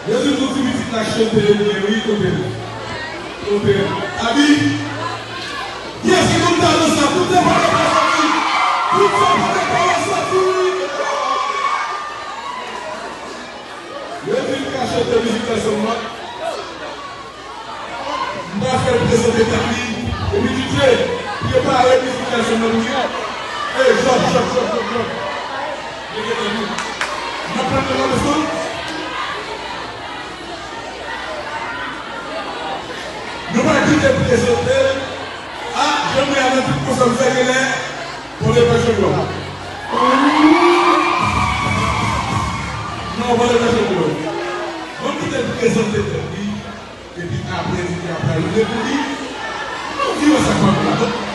Je suis tout de suite la chanter, oui, côté. Abi, yes, qui nous donne ça, tout est pas sorti. Tout ça pas sorti. Je suis caché de musique à ce moment. Je vais faire présenter ta vie. Et puis tu sais, prépare la musique à ce moment. Hey, stop. Je prends le son. Nous allons tout présenter. Ah, je mets à notre pour ça pour les personnes. Non, on va les personnes. On peut présenter ta vie. Et puis après, le début, on dit ça comme ça.